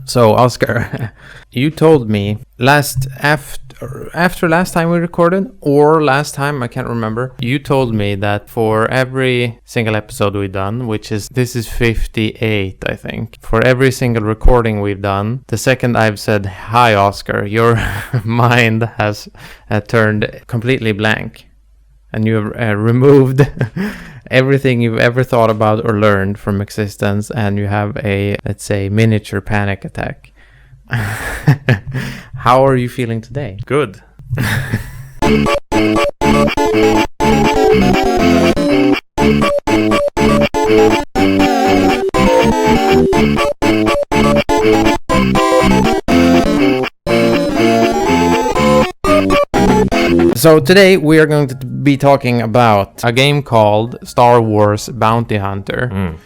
So, Oscar, you told me after last time we recorded, or last time, I can't remember, you told me that for every single episode we've done, this is 58, I think. For every single recording we've done, the second I've said, hi, Oscar, your mind has turned completely blank. And you have removed everything you've ever thought about or learned from existence, and you have a, let's say, miniature panic attack. How are you feeling today? Good. So today we are going to be talking about a game called Star Wars Bounty Hunter.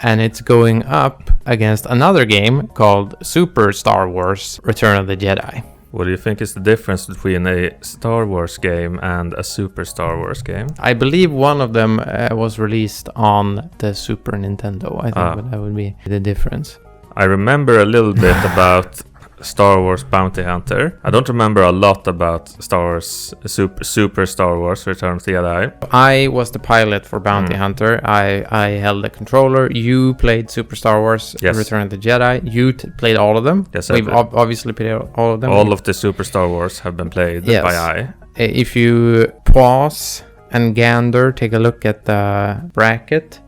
And it's going up against another game called Super Star Wars Return of the Jedi. What do you think is the difference between a Star Wars game and a Super Star Wars game? I believe one of them was released on the Super Nintendo. I think that would be the difference. I remember a little bit about Star Wars Bounty Hunter. I don't remember a lot about Star Wars Super Star Wars Return of the Jedi. I was the pilot for Bounty Hunter. I held the controller. You played Super Star Wars Return of the Jedi. You played all of them. Yes, we've obviously played all of them. All of the Super Star Wars have been played by I. If you pause and gander, take a look at the bracket.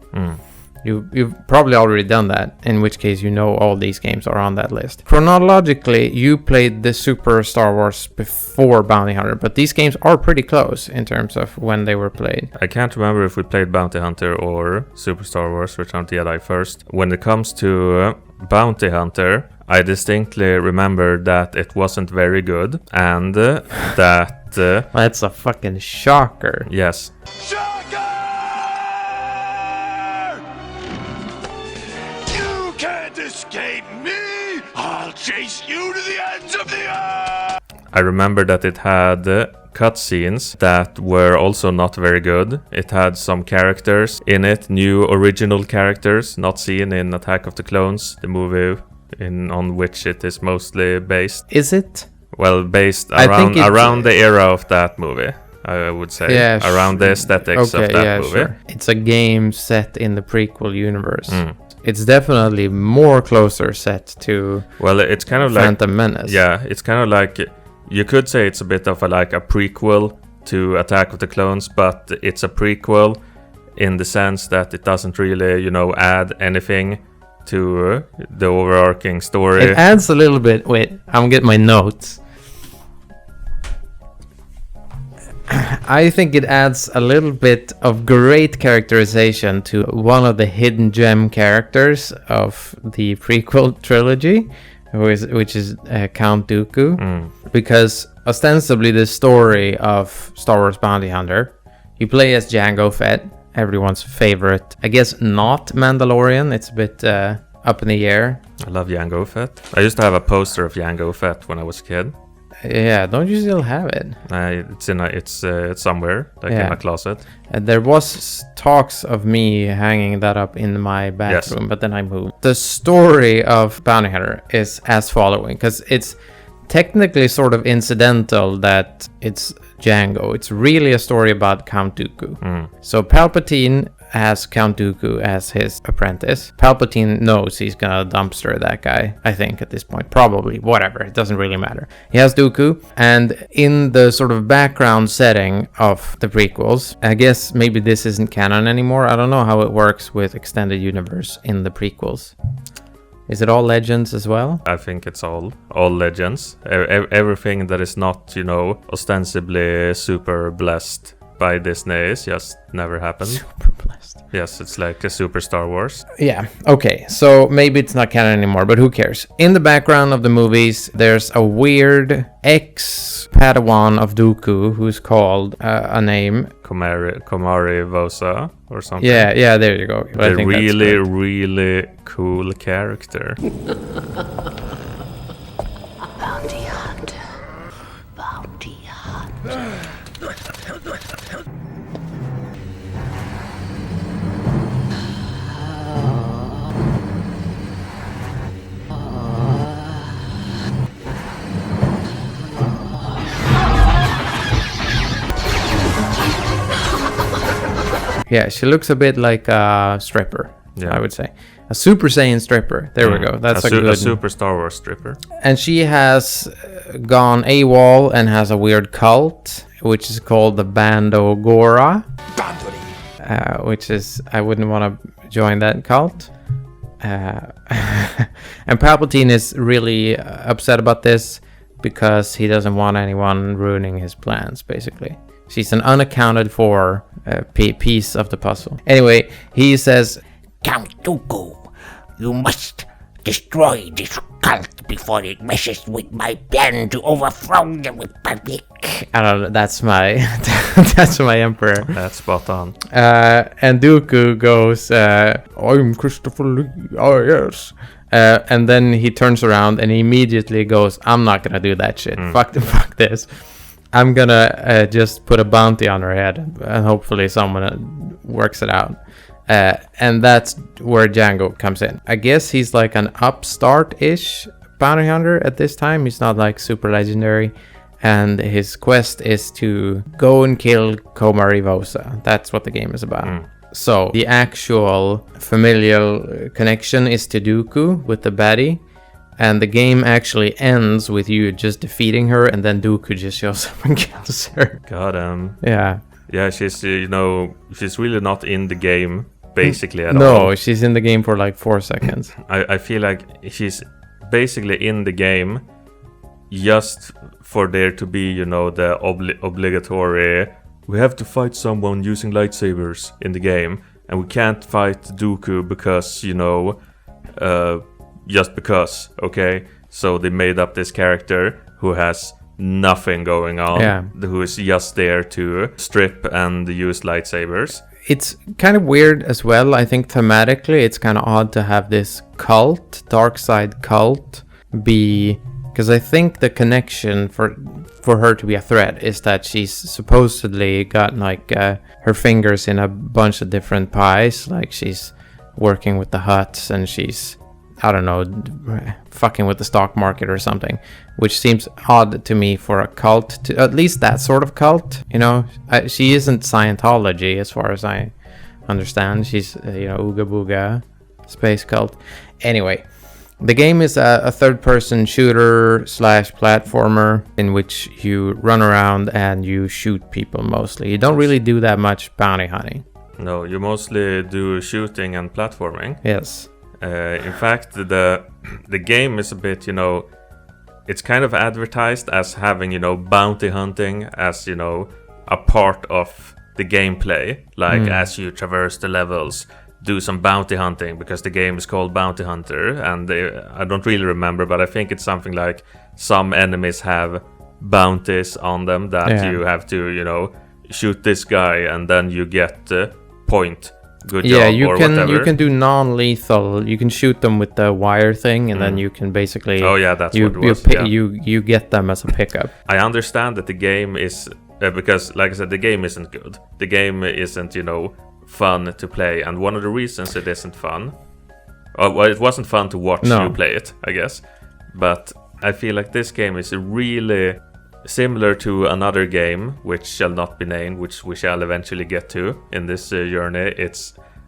You've probably already done that, in which case you know all these games are on that list. Chronologically, you played the Super Star Wars before Bounty Hunter, but these games are pretty close in terms of when they were played. I can't remember if we played Bounty Hunter or Super Star Wars Return of the Jedi first. When it comes to Bounty Hunter, I distinctly remember that it wasn't very good, and that... That's a fucking shocker. Yes. Escape me! I'll chase you to the ends of the earth! I remember that it had cutscenes that were also not very good. It had some characters in it, new original characters, not seen in Attack of the Clones, the movie on which it is mostly based. Is it? Well, based around the era of that movie, I would say. Yeah, around the aesthetics of that movie. Sure. It's a game set in the prequel universe. It's definitely more closer set to it's kind of Phantom Menace. Yeah, it's kind of like, you could say it's a bit of a prequel to Attack of the Clones, but it's a prequel in the sense that it doesn't really, add anything to the overarching story. It adds a little bit. Wait, I'm getting my notes. I think it adds a little bit of great characterization to one of the hidden gem characters of the prequel trilogy, which is Count Dooku. Because ostensibly the story of Star Wars Bounty Hunter, you play as Jango Fett, everyone's favorite. I guess not Mandalorian, it's a bit up in the air. I love Jango Fett. I used to have a poster of Jango Fett when I was a kid. Yeah, don't you still have it? It's somewhere, in my closet. There was talks of me hanging that up in my bathroom, but then I moved. The story of Bounty Hunter is as following, because it's technically sort of incidental that it's Jango. It's really a story about Count Dooku. So Palpatine has Count Dooku as his apprentice. Palpatine knows he's gonna dumpster that guy, I think, at this point. Probably, whatever, it doesn't really matter. He has Dooku, and in the sort of background setting of the prequels, I guess maybe this isn't canon anymore. I don't know how it works with extended universe in the prequels. Is it all legends as well? I think it's all legends. Everything that is not, ostensibly super blessed by Disney is just never happened. Super blessed. Yes, it's like a Super Star Wars. Yeah, okay. So maybe it's not canon anymore, but who cares? In the background of the movies, there's a weird ex-Padawan of Dooku who's called a name. Komari Vosa or something. Yeah, there you go. A really cool character. Bounty hunter. Yeah, she looks a bit like a stripper, I would say. A Super Saiyan stripper. There we go. That's a good... A Super Star Wars stripper. And she has gone AWOL and has a weird cult, which is called the Bandogora. Which is... I wouldn't want to join that cult. And Palpatine is really upset about this because he doesn't want anyone ruining his plans, basically. She's an unaccounted for piece of the puzzle. Anyway, he says... Count Dooku, you must destroy this cult before it messes with my plan to overthrow the Republic. I don't know, that's my that's my emperor. That's spot on. And Dooku goes, I'm Christopher Lee, oh yes. And then he turns around and he immediately goes, I'm not gonna do that shit. Fuck this. I'm gonna just put a bounty on her head and hopefully someone works it out. And that's where Jango comes in. I guess he's like an upstart-ish bounty hunter at this time. He's not like super legendary. And his quest is to go and kill Komari Vosa. That's what the game is about. So the actual familial connection is to Dooku with the baddie. And the game actually ends with you just defeating her and then Dooku just shows up and kills her. God, Yeah. Yeah, she's, she's really not in the game. Basically at all. No, she's in the game for like 4 seconds. I feel like she's basically in the game just for there to be, the obligatory... We have to fight someone using lightsabers in the game, and we can't fight Dooku because, just because, okay? So they made up this character who has nothing going on, who is just there to strip and use lightsabers. It's kind of weird as well. I think thematically it's kind of odd to have this cult, dark side cult, be... Because I think the connection for her to be a threat is that she's supposedly got like her fingers in a bunch of different pies. Like she's working with the Hutts and she's, I don't know, fucking with the stock market or something. Which seems odd to me for a cult, to at least that sort of cult, she isn't Scientology as far as I understand. She's, Ooga Booga space cult. Anyway, the game is a third-person shooter / platformer in which you run around and you shoot people mostly. You don't really do that much bounty hunting. No, you mostly do shooting and platforming. Yes. In fact, the game is a bit, it's kind of advertised as having, bounty hunting as, a part of the gameplay. Like, as you traverse the levels, do some bounty hunting, because the game is called Bounty Hunter. And I don't really remember, but I think it's something like some enemies have bounties on them that you have to, shoot this guy and then you get point. Good job, you or can whatever. You can do non-lethal. You can shoot them with the wire thing, and then you can basically. Oh yeah, that's what it was. You get them as a pickup. I understand that the game is because, like I said, the game isn't good. The game isn't, fun to play, and one of the reasons it isn't fun. Well, it wasn't fun to watch you play it, I guess. But I feel like this game is really similar to another game, which shall not be named, which we shall eventually get to in this journey.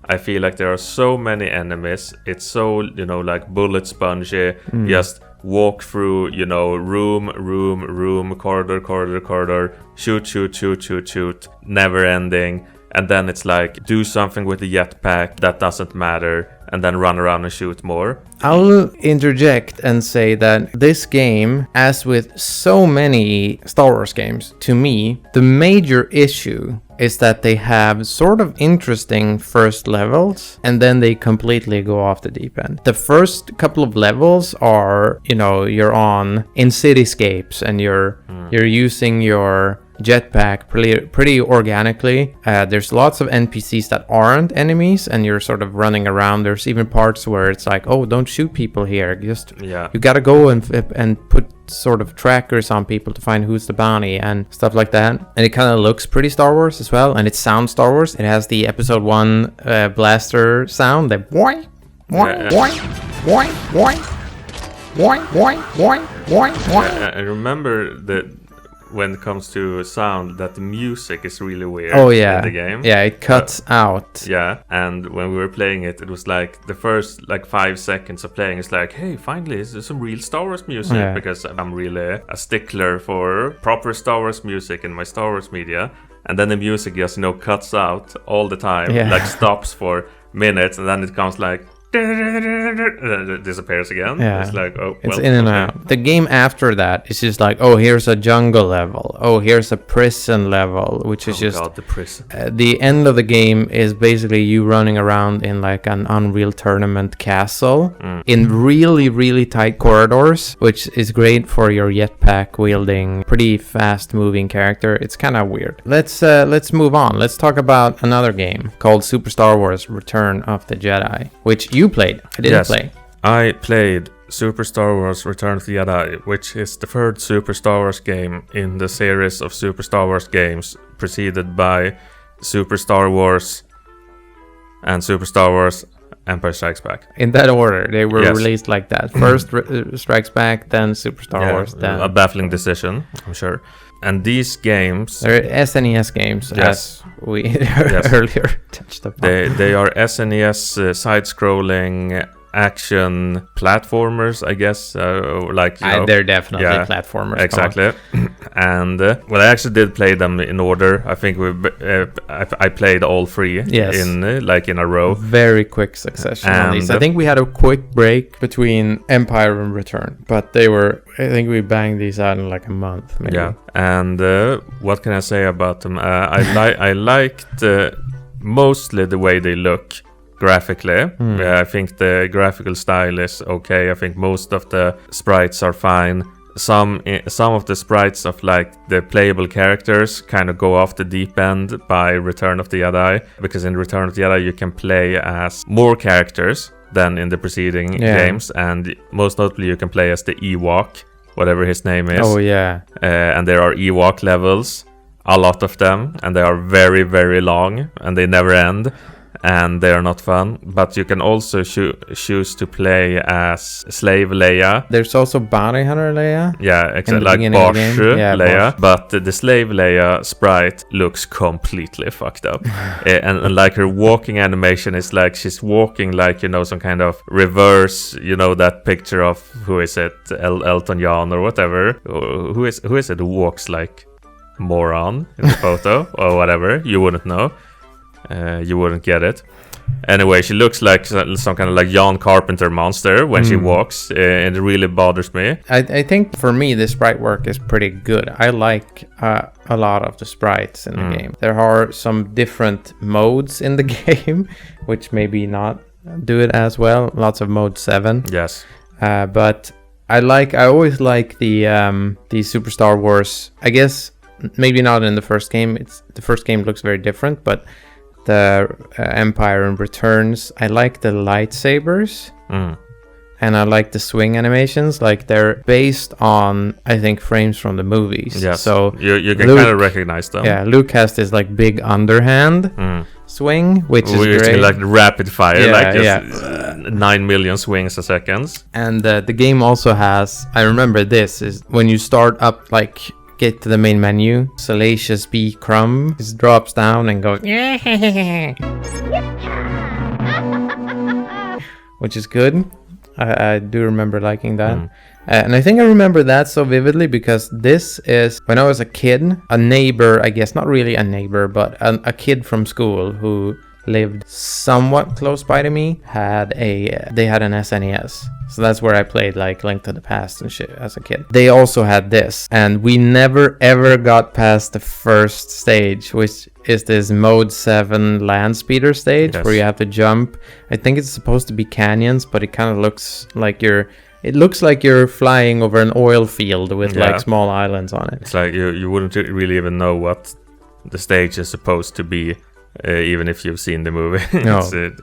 I feel like there are so many enemies. It's so, like bullet spongy. Just walk through, room, corridor, shoot, never ending. And then it's like, do something with the jetpack that doesn't matter, and then run around and shoot more. I'll interject and say that this game, as with so many Star Wars games, to me, the major issue is that they have sort of interesting first levels, and then they completely go off the deep end. The first couple of levels are, you're on in cityscapes, and you're using your jetpack pretty organically. There's lots of NPCs that aren't enemies, and you're sort of running around. There's even parts where it's like, oh, don't shoot people here. You gotta go and put sort of trackers on people to find who's the bounty and stuff like that. And it kind of looks pretty Star Wars as well, and it sounds Star Wars. It has the Episode 1 blaster sound, the boing, boing, boing, boing, boing, boing, boing, boing, boing, boing. I remember that when it comes to sound, that the music is really weird Oh yeah, in the game. yeah, it cuts out. Yeah, and when we were playing it, it was like the first like 5 seconds of playing is like, hey, finally, there's some real Star Wars music, Yeah. because I'm really a stickler for proper Star Wars music in my Star Wars media. And then the music just, cuts out all the time, Yeah. like stops for minutes, and then it comes like, and it disappears again. Yeah. It's like, oh, It's well, in and okay. out. The game after that is just like, oh, here's a jungle level. Oh, here's a prison level, which is Oh just God, the prison. the end of the game is basically you running around in like an Unreal Tournament castle in really, really tight corridors, which is great for your jetpack wielding, pretty fast moving character. It's kind of weird. Let's move on. Let's talk about another game called Super Star Wars Return of the Jedi, which you played. I didn't Yes. play. I played Super Star Wars Return of the Jedi, which is the third Super Star Wars game in the series of Super Star Wars games, preceded by Super Star Wars and Super Star Wars Empire Strikes Back. In that order, they were Yes. released like that. First Strikes Back, then Super Star Wars, then a baffling decision, I'm sure. And these games, they're SNES games, Yes. as we earlier touched upon. they are SNES side-scrolling action platformers, I guess. They're definitely yeah, platformers. come on. Exactly. And I actually did play them in order. I think I played all three Yes. in a row. Very quick succession on these. I And- think we had a quick break between Empire and Return, but I think we banged these out in like a month, maybe. Yeah. And what can I say about them? I liked mostly the way they look graphically. I think the graphical style is okay. I think most of the sprites are fine. Some of the sprites of like the playable characters kind of go off the deep end by Return of the Jedi, because in Return of the Jedi you can play as more characters than in the preceding games, and most notably you can play as the Ewok, whatever his name is. Oh yeah. And there are Ewok levels, a lot of them, and they are very, very long, and they never end, and they are not fun. But you can also choose to play as Slave Leia. There's also Bounty Hunter Leia. Yeah, In exactly, the like beginning of the Bosch game? Yeah, Leia. Bosch. But the Slave Leia sprite looks completely fucked up. And like her walking animation is like she's walking like, some kind of reverse, that picture of, who is it, Elton John or whatever. Who is it who walks like moron in the photo or whatever? You wouldn't know. You wouldn't get it. Anyway, she looks like some kind of like John Carpenter monster when she walks, and it really bothers me. I think for me the sprite work is pretty good. I like a lot of the sprites in the game. There are some different modes in the game, which maybe not do it as well. Lots of mode 7. Yes. But I always like the Super Star Wars. I guess maybe not in the first game. The first game looks very different, but the Empire and Returns, I like the lightsabers, and I like the swing animations. Like they're based on, I think, frames from the movies. Yes. So you can Luke- kind of recognize them. yeah, Luke has this like big underhand swing, which is great. Like rapid fire, Yeah, like just 9 million swings a second. And the game also has, I remember this, is when you start up, like, get to the main menu, Salacious B. Crumb just drops down and goes, which is good. I do remember liking that. And I think I remember that so vividly because this is, when I was a kid, a neighbor, I guess, not really a neighbor, but a kid from school who lived somewhat close by to me they had an SNES. So that's where I played like Link to the Past and shit as a kid. They also had this, and we never ever got past the first stage, which is this mode 7 land speeder stage. Yes. Where you have to jump. I think it's supposed to be canyons, but it kind of looks like you're flying over an oil field with like small islands on it. It's like you wouldn't really even know what the stage is supposed to be, even if you've seen the movie. No. And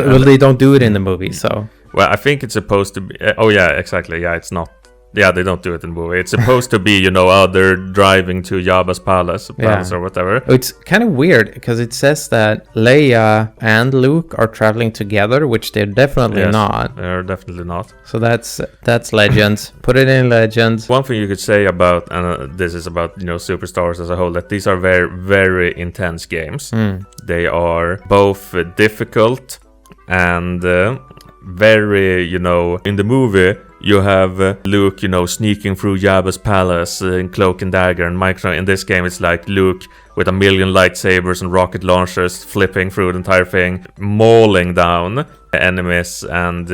Well, they don't do it in the movie, so well, I think it's supposed to be. Oh yeah, exactly. Yeah, it's not Yeah, they don't do it in the movie. It's supposed to be, they're driving to Jabba's palace or whatever. It's kind of weird because it says that Leia and Luke are traveling together, which they're definitely not. They're definitely not. So that's Legends. Put it in Legends. One thing you could say about, and this is about, Super Star Wars as a whole, that these are very, very intense games. They are both difficult and very, in the movie, you have Luke, sneaking through Jabba's palace in cloak and dagger, and in this game it's like Luke with a million lightsabers and rocket launchers flipping through the entire thing, mauling down enemies and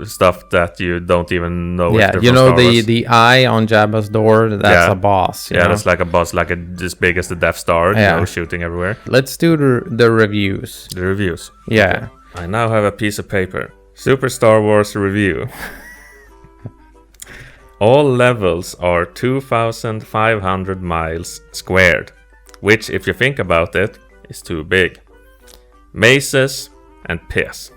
stuff that you don't even know. Yeah, the eye on Jabba's door, that's a boss. Yeah, that's like a boss, like as big as the Death Star, shooting everywhere. Let's do the reviews. The reviews. Yeah. Okay. I now have a piece of paper. Super Star Wars review. All levels are 2,500 miles squared, which, if you think about it, is too big. Mazes and piss.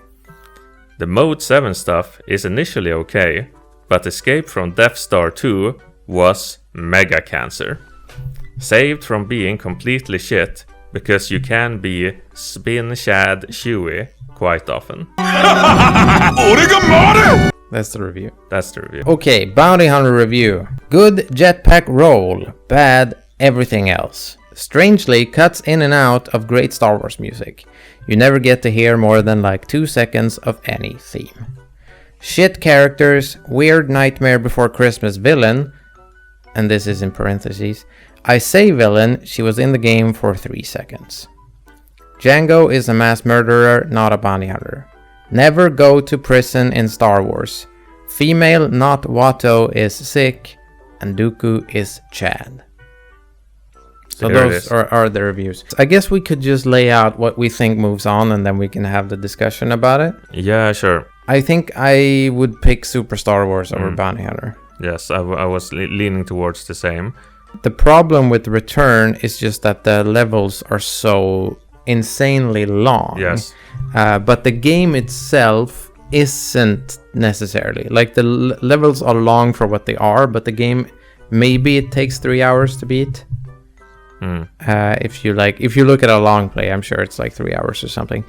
The Mode 7 stuff is initially okay, but Escape from Death Star 2 was mega cancer. Saved from being completely shit, because you can be spin shad chewy quite often. That's the review. That's the review. Okay, Bounty Hunter review. Good jetpack roll, bad everything else. Strangely cuts in and out of great Star Wars music. You never get to hear more than like 2 seconds of any theme. Shit characters, weird Nightmare Before Christmas villain, and this is in parentheses. I say villain, she was in the game for 3 seconds. Jango is a mass murderer, not a bounty hunter. Never go to prison in Star Wars. Female not Watto is sick, and Dooku is Chad. So those are the reviews. I guess we could just lay out what we think moves on, and then we can have the discussion about it. Yeah, sure. I think I would pick Super Star Wars over Bounty Hunter. Yes, I was leaning towards the same. The problem with Return is just that the levels are so insanely long. Yes. But the game itself isn't necessarily. Like the levels are long for what they are, but the game, maybe it takes 3 hours to beat. If you look at a long play, I'm sure it's like 3 hours or something.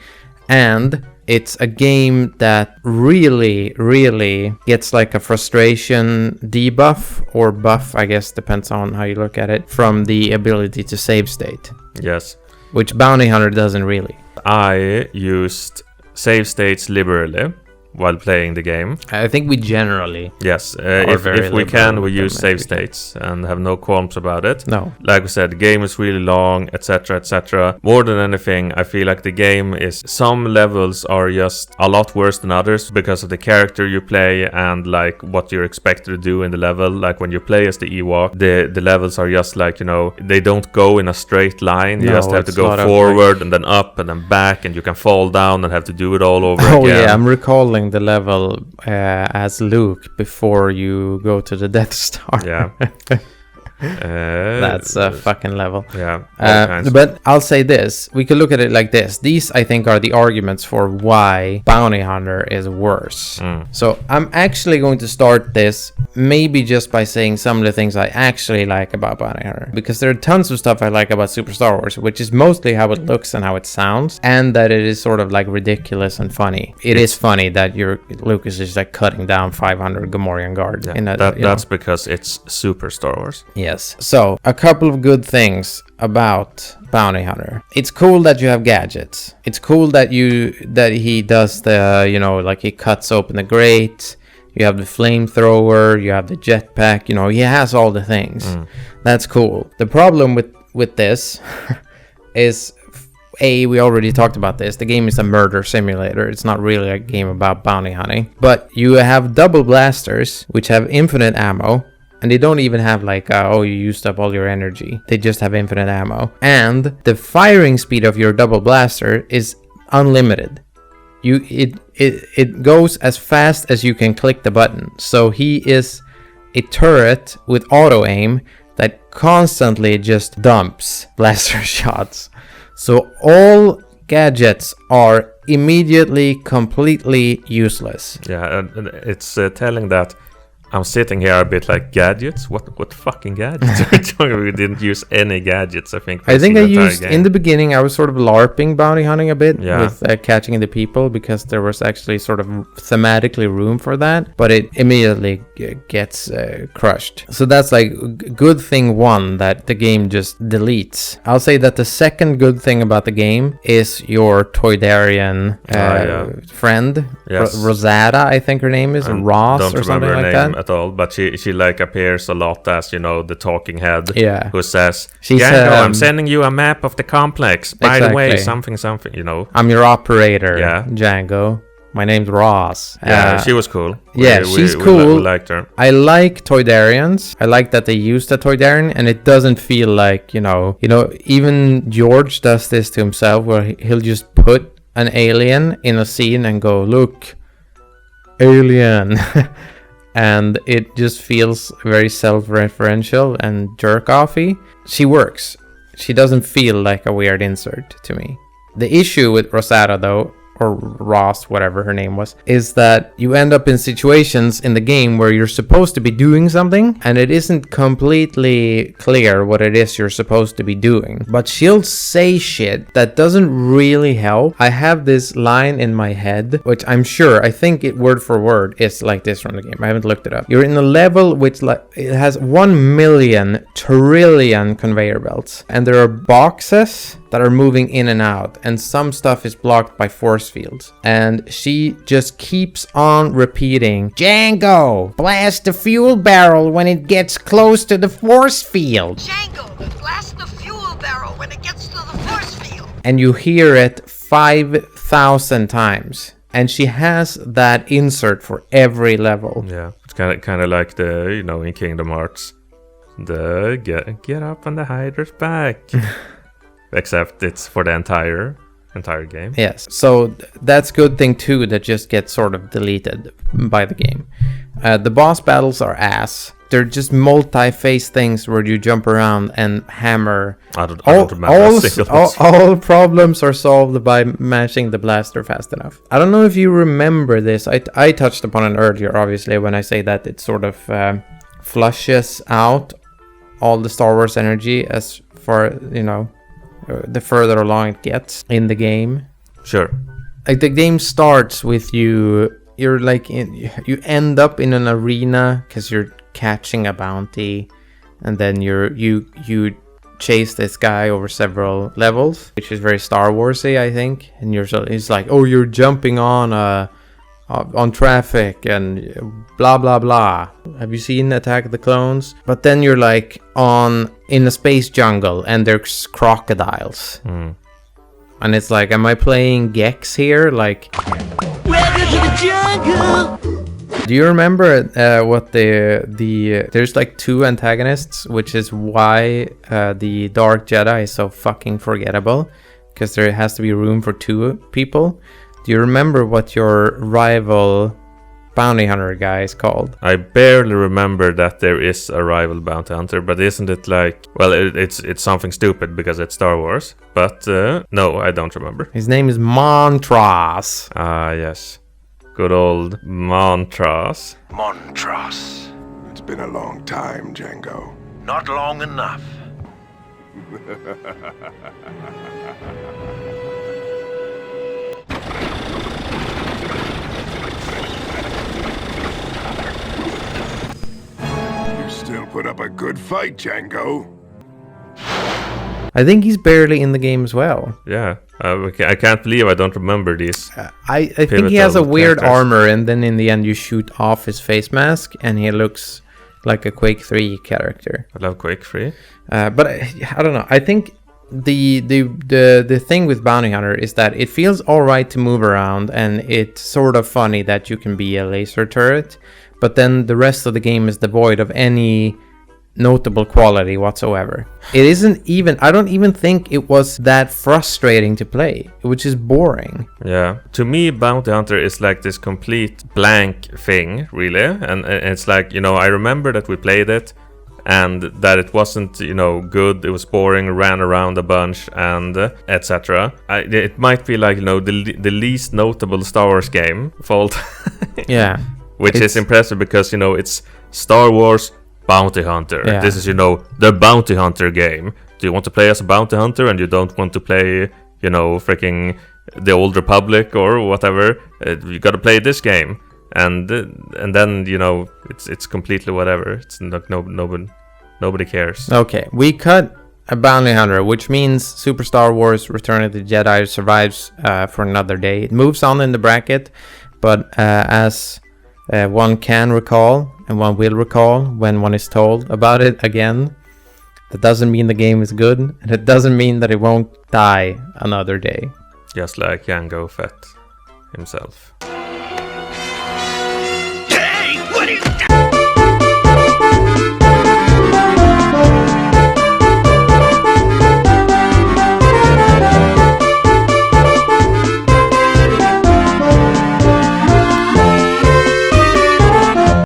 And it's a game that really, really gets like a frustration debuff or buff, I guess, depends on how you look at it, from the ability to save state. Yes. Which Bounty Hunter doesn't really. I used save states liberally while playing the game. I think we generally... Yes, if we can, we use save states and have no qualms about it. No. Like we said, the game is really long, etc., etc. More than anything, I feel like the game is... Some levels are just a lot worse than others because of the character you play and like what you're expected to do in the level. Like when you play as the Ewok, the levels are just like, they don't go in a straight line. You just have to go forward and then up and then back, and you can fall down and have to do it all over again. Oh yeah, I'm recalling the level as Luke before you go to the Death Star. Yeah. That's a fucking level. Yeah. But I'll say this. We could look at it like this. These, I think, are the arguments for why Bounty Hunter is worse. So I'm actually going to start this maybe just by saying some of the things I actually like about Bounty Hunter. Because there are tons of stuff I like about Super Star Wars, which is mostly how it looks and how it sounds, and that it is sort of like ridiculous and funny. It is funny that Luke is just like cutting down 500 Gamorrean guards. Yeah, that's because it's Super Star Wars. Yes. So, a couple of good things about Bounty Hunter. It's cool that you have gadgets. It's cool that he does the, like he cuts open the grate. You have the flamethrower, you have the jetpack, he has all the things. That's cool. The problem with this is, we already talked about this. The game is a murder simulator. It's not really a game about bounty hunting. But you have double blasters, which have infinite ammo. And they don't even have like, you used up all your energy. They just have infinite ammo. And the firing speed of your double blaster is unlimited. It goes as fast as you can click the button. So he is a turret with auto aim that constantly just dumps blaster shots. So all gadgets are immediately completely useless. Yeah, and it's telling that I'm sitting here a bit like gadgets. What fucking gadgets are we talking? We didn't use any gadgets. I think I used in the beginning. I was sort of LARPing bounty hunting a bit with catching the people because there was actually sort of thematically room for that. But it immediately gets crushed. So that's like good thing one that the game just deletes. I'll say that the second good thing about the game is your Toydarian friend, Rosetta, I think her name is, Ross or something like that. At all, but she like appears a lot as, you know, the talking head who says, I'm sending you a map of the complex, by the way, something, you know. I'm your operator, Jango. My name's Ross. She was cool. She's cool. We liked her. I like Toydarians. I like that they use the Toydarian, and it doesn't feel like, you know, even George does this to himself, where he'll just put an alien in a scene and go, look, alien. And it just feels very self-referential and jerk-offy. She works. She doesn't feel like a weird insert to me. The issue with Rosetta, though, or Ross, whatever her name was, is that you end up in situations in the game where you're supposed to be doing something and it isn't completely clear what it is you're supposed to be doing. But she'll say shit that doesn't really help. I have this line in my head, which I think it word for word is like this from the game. I haven't looked it up. You're in a level which it has 1,000,000 trillion conveyor belts, and there are boxes that are moving in and out, and some stuff is blocked by force fields. And she just keeps on repeating, Jango, blast the fuel barrel when it gets close to the force field. Jango, blast the fuel barrel when it gets to the force field. And you hear it 5,000 times. And she has that insert for every level. Yeah, it's kind of like the, you know, in Kingdom Hearts, the get up on the hider's back. Except it's for the entire game. Yes, so that's good thing too, that just gets sort of deleted by the game. The boss battles are ass. They're just multi-phase things where you jump around and hammer. I don't remember. All problems are solved by mashing the blaster fast enough. I don't know if you remember this. I touched upon it earlier, obviously, when I say that it sort of flushes out all the Star Wars energy as far, you know, the further along it gets in the game. Sure. Like the game starts with you're like you end up in an arena because you're catching a bounty, and then you chase this guy over several levels, which is very Star Warsy, I think. And it's like, oh, you're jumping on traffic and blah blah blah. Have you seen Attack of the Clones? But then you're like in a space jungle and there's crocodiles. And it's like, am I playing Gex here? Like, welcome to the jungle. Do you remember what there's like two antagonists, which is why the Dark Jedi is so fucking forgettable, because there has to be room for two people. Do you remember what your rival bounty hunter guy is called? I barely remember that there is a rival bounty hunter, but isn't it like, well, it's something stupid because it's Star Wars, but no, I don't remember. His name is Montross. Ah, yes. Good old Montross. Montross. It's been a long time, Jango. Not long enough. You still put up a good fight, Jango. I think he's barely in the game as well. Yeah, I can't believe I don't remember these. I think he has a weird armor, and then in the end you shoot off his face mask, and he looks like a Quake 3 character. I love Quake 3. But I don't know. I think the thing with Bounty Hunter is that it feels alright to move around, and it's sort of funny that you can be a laser turret, but then the rest of the game is devoid of any notable quality whatsoever. It isn't even, I don't even think it was that frustrating to play, which is boring. Yeah, to me Bounty Hunter is like this complete blank thing, really, and it's like, you know, I remember that we played it and that it wasn't, you know, good, it was boring, ran around a bunch, and etc. It might be like, you know, the least notable Star Wars game fault. Yeah, which is impressive because, you know, it's Star Wars Bounty Hunter. Yeah. This is, the Bounty Hunter game. Do you want to play as a bounty hunter and you don't want to play, freaking the Old Republic or whatever? You gotta play this game. And then, it's completely whatever. It's like nobody cares. Okay, we cut a bounty hunter, which means Super Star Wars Return of the Jedi survives for another day. It moves on in the bracket, but as one can recall, and one will recall when one is told about it again, that doesn't mean the game is good, and it doesn't mean that it won't die another day. Just like Jango Fett himself.